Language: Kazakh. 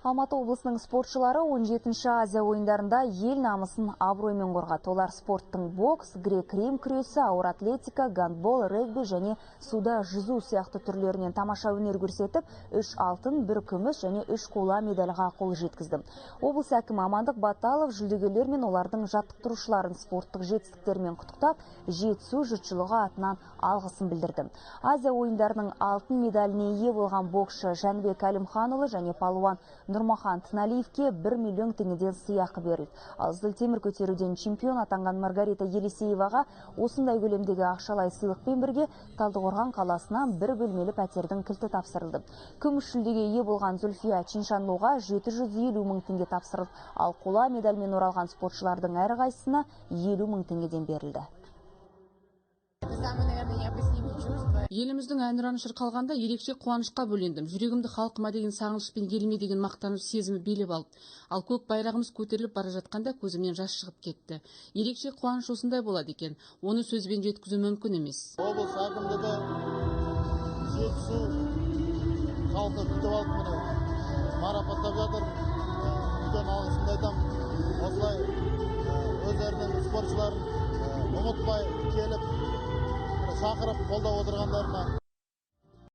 Алматы облысының спортшылары 17-ші Азия ойындарында ел намысын абыроймен қорғады. Олар спорттың бокс, грек-рим күресі, ауыр атлетика, гандбол, регби және суда жүзу сияқты түрлерінен тамаша өнер көрсетіп, 3 алтын, 1 күміс және 3 қола медальға қол жеткізді. Облыс әкімі Амандық Баталов жүлдегерлер мен олардың жаттықтырушыларын спорттық жетістіктерімен құттықтап, жетісу жұртшылығы атынан алғысын білдірді. Азия ойындарының алтын медаліне ие болған боксшы Жәнібек Әлімханұлы және палуан Нұрмахан Тыналиевке 1 миллион теңгеден сыйақы берілді. Ал зілтемір көтеруден чемпион атанған Маргарита Елисееваға осындай көлемдегі ақшалай сыйлықпен бірге Талдықорған қаласынан 1 бөлмелі пәтердің кілті тапсырылды. Күміс жүлдеге ие болған Зүлфия Чиншанлуға 750 мың теңге тапсырылды, ал қола медальмен оралған спортшылардың әрқайсысына 50 мың теңгеден берілді. Еліміздің әнұраны шырқалғанда ерекше қуанышқа бөлендім. Жүрегімді халқыма деген сағыныш пен еліме деген мақтаныш сезімі билеп алды. Ал көк байрағымыз көтеріліп бара жатқанда көзімнен жас шығып кетті. Ерекше қуаныш осындай болады екен. Оны сөзбен жеткізу мүмкін емес. Облыс әкімдігі жетісу халқы күтіп алып міне марапаттап жатыр. Үлкен алғысымды айтамын. Осылай өздерінің спортшыларын ұмытпай келіп шақырып қолдап отырғандарына